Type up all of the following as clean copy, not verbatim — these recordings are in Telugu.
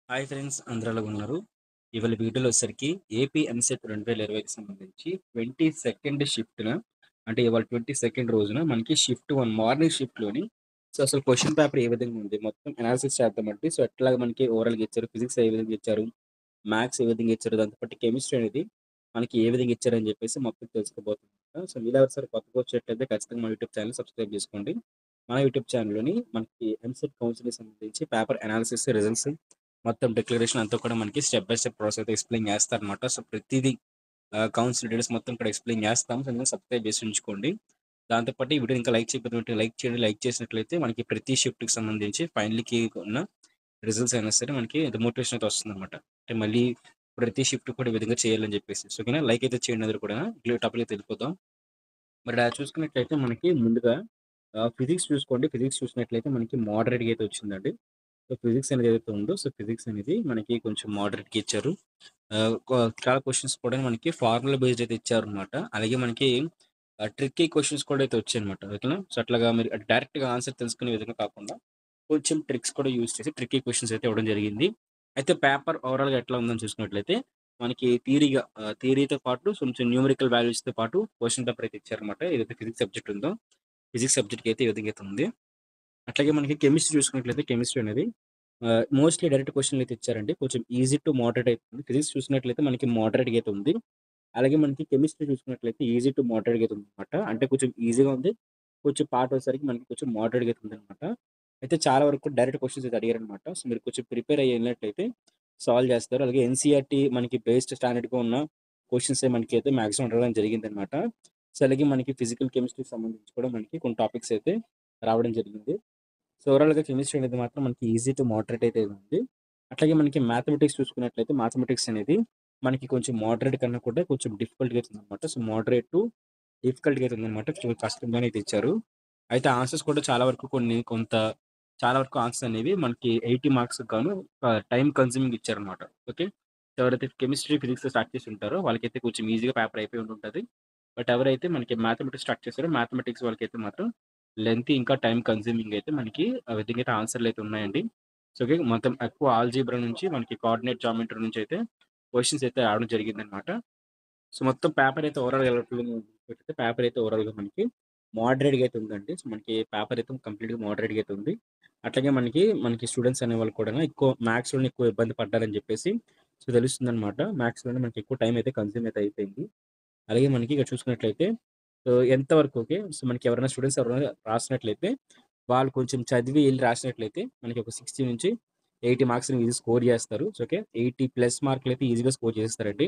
హాయ్ ఫ్రెండ్స్, అందరూ ఎలాగున్నారు? ఇవాళ వీడియోలో వచ్చేసరికి ఏపీ ఎంసెట్ 2020కి సంబంధించి 22nd షిఫ్ట్‌న అంటే ఇవాళ 22nd రోజున మనకి షిఫ్ట్ 1 మార్నింగ్ షిఫ్ట్‌లోని అసలు క్వెషన్ పేపర్ ఏ విధంగా ఉంది? మొత్తం అనాలిసిస్ చేద్దామండి. ఎట్లాగా మనకి ఓవరాల్‌గా ఇచ్చారు, ఫిజిక్స్ ఏ విధంగా ఇచ్చారు, మ్యాథ్స్ ఏ విధంగా ఇచ్చారు, దాంతో పాటు కెమిస్ట్రీ అనేది మనకి ఏ విధంగా ఇచ్చారని చెప్పేసి మొత్తం తెలుసుకోబోతున్నాం. మీలో ఎవరైనా కొత్తగా వచ్చేట్లయితే ఖచ్చితంగా మన యూట్యూబ్ ఛానెల్ సబ్స్క్రైబ్ చేసుకోండి. మన యూట్యూబ్ ఛానెల్‌లోని మనకి ఎంసెట్ కౌన్సిలింగ్‌కి సంబంధించి పేపర్ అనాలిసిస్, రిజల్ట్స్ మొత్తం డిక్లరేషన్ అంతా కూడా మనకి స్టెప్ బై స్టెప్ ప్రాసెస్ అయితే ఎక్స్‌ప్లెయిన్ చేస్తారనమాట. ప్రతిదీ కౌన్సిల్ డీటెయిల్స్ మొత్తం ఇక్కడ ఎక్స్‌ప్లెయిన్ చేస్తాం. అందుకని సబ్స్క్రైబ్ చేసి ఉంచుకోండి. దాంతో పాటు ఈ వీడియో ఇంకా లైక్ చేయకపోతే ఉంటే లైక్ చేయండి. లైక్ చేసినట్లయితే మనకి ప్రతి షిఫ్ట్‌కి సంబంధించి ఫైనల్‌కి ఉన్న రిజల్ట్స్ అయినా సరే మనకి మోటివేషన్ అయితే వస్తుందనమాట. అంటే మళ్ళీ ప్రతి షిఫ్ట్ కూడా ఈ విధంగా చేయాలని చెప్పేసి. ఓకేనా? లైక్ అయితే చేయండి అందరూ కూడా. టాపిక్ అయితే వెళ్ళిపోదాం. మరి చూసుకున్నట్లయితే మనకి ముందుగా ఫిజిక్స్ చూసుకోండి. ఫిజిక్స్ చూసినట్లయితే మనకి మోడరేట్‌గా అయితే వచ్చిందండి. ఫిజిక్స్ అనేది ఏదైతే ఉందో ఫిజిక్స్ అనేది మనకి కొంచెం మోడరేట్‌గా ఇచ్చారు. ఆహ్, కొ చాలా క్వెషన్స్ కూడా మనకి ఫార్ములా బేస్డ్ అయితే ఇచ్చారనమాట. అలాగే మనకి ట్రిక్కీ క్వెషన్స్ కూడా అయితే వచ్చాయన్నమాట. ఓకేనా? అట్లాగా మీరు డైరెక్ట్‌గా ఆన్సర్ తెలుసుకునే విధంగా కాకుండా కొంచెం ట్రిక్స్ కూడా యూజ్ చేసి ట్రిక్కీ క్వెషన్స్ అయితే ఇవ్వడం జరిగింది. అయితే పేపర్ ఓవరాల్‌గా ఎట్లా ఉందని చూసుకున్నట్లయితే మనకి థియరీతో పాటు కొంచెం న్యూమరికల్ వాల్యూస్‌తో పాటు క్వెషన్ పేపర్ అయితే ఇచ్చారన్నమాట. ఏదైతే ఫిజిక్స్ సబ్జెక్ట్ ఉందో ఫిజిక్స్ సబ్జెక్ట్‌కి అయితే ఈ విధంగా అయితే ఉంది. అట్లాగే మనకి కెమిస్ట్రీ చూసుకున్నట్లయితే కెమిస్ట్రీ అనేది మోస్ట్‌లీ డైరెక్ట్ క్వెషన్‌లయితే ఇచ్చారండి. కొంచెం ఈజీ టు మోడరేట్ అయితుంది. ఫిజిక్స్ చూసినట్లయితే మనకి మోడరేట్‌గా అయితే ఉంది. అలాగే మనకి కెమిస్ట్రీ చూసుకున్నట్లయితే ఈజీ టు మోడరేట్‌గా అయితే ఉందన్నమాట. అంటే కొంచెం ఈజీగా ఉంది. కొంచెం పార్ట్ వచ్చేసరికి మనకి కొంచెం మోడరేట్‌గా అయితే ఉందన్నమాట. అయితే చాలా వరకు డైరెక్ట్ క్వెషన్స్ అయితే అడిగారన్నమాట. మీరు కొంచెం ప్రిపేర్ అయ్యి ఎళ్ళినట్లయితే సాల్వ్ చేస్తారు. అలాగే ఎన్‌సీఈఆర్‌టీ మనకి బేస్డ్ స్టాండర్డ్‌గా ఉన్న క్వెషన్సే మనకైతే మాక్సిమం అడగడం జరిగిందన్నమాట. అలాగే మనకి ఫిజికల్ కెమిస్ట్రీకి సంబంధించి కూడా మనకి కొన్ని టాపిక్స్ అయితే రావడం జరిగింది. ఓవరాల్‌గా కెమిస్ట్రీ అనేది మాత్రం మనకి ఈజీ టు మోడరేట్ అయితే ఉంది. అట్లాగే మనకి మ్యాథమెటిక్స్ చూసుకున్నట్లయితే మ్యాథమెటిక్స్ అనేది మనకి కొంచెం మోడరేట్ కన్నా కూడా కొంచెం డిఫికల్ట్‌గా అయితుందనమాట. మోడరేట్ టు డిఫికల్ట్‌గా అయితే ఉందనమాట. కొంచెం కష్టంగానే అయితే ఇచ్చారు. అయితే ఆన్సర్స్ కూడా చాలా వరకు ఆన్సర్స్ అనేవి మనకి 80 మార్క్స్‌కి గాను టైమ్ కన్జ్యూమింగ్ ఇచ్చారనమాట. ఓకే. ఎవరైతే కెమిస్ట్రీ, ఫిజిక్స్ స్టార్ట్ చేసి ఉంటారో వాళ్ళకైతే కొంచెం ఈజీగా పేపర్ అయిపోయి ఉండుంటది. బట్ ఎవరైతే మనకి మ్యాథమెటిక్స్ స్టార్ట్ చేసారో మ్యాథమెటిక్స్ వాళ్ళకైతే మాత్రం లెంతీ ఇంకా టైమ్ కన్జ్యూమింగ్ అయితే మనకి ఆ విధంగా అయితే ఆన్సర్‌లు అయితే ఉన్నాయండి. ఓకే. మొత్తం ఎక్కువ ఆల్జీబ్రా నుంచి మనకి కోఆర్డినేట్ జామెట్రీ నుంచి అయితే క్వెషన్స్ అయితే రావడం జరిగిందనమాట. మొత్తం పేపర్ అయితే ఓవరాల్‌గా ఎలా చూసుకున్నట్లయితే పేపర్ అయితే ఓవరాల్‌గా మనకి మోడరేట్‌గా అయితే ఉందండి. మనకి పేపర్ అయితే కంప్లీట్‌గా మోడరేట్‌గా అయితే ఉంది. అట్లాగే మనకి స్టూడెంట్స్ అనేవాళ్ళు కూడా ఎక్కువ మ్యాథ్స్‌లోనే ఎక్కువ ఇబ్బంది పడ్డారని చెప్పేసి తెలుస్తుందనమాట. మ్యాథ్స్‌లోనే మనకి ఎక్కువ టైమ్ అయితే కన్జ్యూమ్ అయితే అయిపోయింది. అలాగే మనకి ఇక్కడ చూసుకున్నట్లయితే ఎంత వరకు ఓకే. మనకి ఎవరైనా స్టూడెంట్స్ ఎవరైనా రాసినట్లయితే వాళ్ళు కొంచెం చదివి ఎళ్లి రాసినట్లయితే మనకి ఒక 60 నుంచి 80 మార్క్స్‌ని ఈజీ స్కోర్ చేస్తారు. ఓకే. 80 ప్లస్ మార్కులైతే ఈజీగా స్కోర్ చేసేస్తారండి.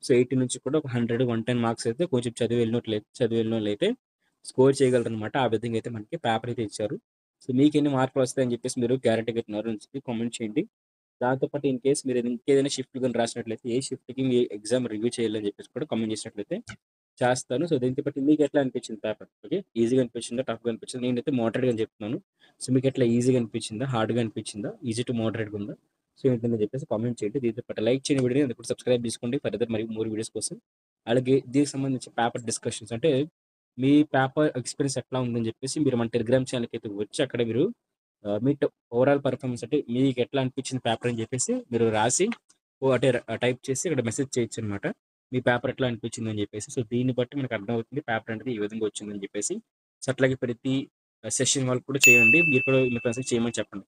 80 నుంచి కూడా ఒక 100, 110 మార్క్స్ అయితే కొంచెం చదివి వెళ్ళినోళ్ళైతే స్కోర్ చేయగలరనమాట. ఆ విధంగా అయితే మనకి పేపర్ అయితే ఇచ్చారు. మీకెన్ని మార్కులు వస్తాయని చెప్పేసి మీరు గ్యారంటీగా ఇస్తున్నారు అని చెప్పి కామెంట్ చేయండి. దాంతో పాటు ఇన్ కేస్ మీరు ఇంకేదైనా షిఫ్ట్ గాని రాసినట్లయితే ఏ షిఫ్ట్‌కి మీ ఎగ్జామ్ రివ్యూ చేయాలని చెప్పేసి కూడా కామెంట్ చేసినట్లయితే చేస్తాను. దీంతో పాటు మీకెట్లా అనిపించింది పేపర్? ఓకే. ఈజీగా అనిపించిందా? టఫ్‌గా అనిపించిందా? నేనైతే మోడరేట్‌గా అని చెప్తున్నాను. మీకెట్లా ఈజీగా అనిపించిందా? హార్డ్‌గా అనిపించిందా? ఈజీ టు మోడరేట్‌గా ఉందా? ఏంటని చెప్పేసి కామెంట్ చేయండి. దీంతో పాటు లైక్ చేయని వీడియోని అది కూడా సబ్స్క్రైబ్ చేసుకోండి. ఫర్దర్ మరి మోర్ వీడియోస్ కోసం. అలాగే దీనికి సంబంధించి పేపర్ డిస్కషన్స్ అంటే మీ పేపర్ ఎక్స్‌పీరియన్స్ ఎట్లా ఉందని చెప్పేసి మీరు మన టెలిగ్రామ్ ఛానెల్‌కైతే వచ్చి అక్కడ మీరు మీ ఓవరాల్ పెర్ఫార్మన్స్ అంటే మీకెట్లా అనిపించింది పేపర్ అని చెప్పేసి మీరు రాసి అంటే టైప్ చేసి ఇక్కడ మెసేజ్ చేయొచ్చనమాట. మీ పేపర్ ఎట్లా అనిపించిందని చెప్పేసి. దీన్ని బట్టి మనకు అర్థమవుతుంది పేపర్ అనేది ఈ విధంగా వచ్చిందని చెప్పేసి. అట్లాగే ప్రతి సెషన్ వాళ్ళు కూడా చేయండి. మీరు కూడా మీ ఫ్రెండ్స్‌కి చేయమని చెప్పండి.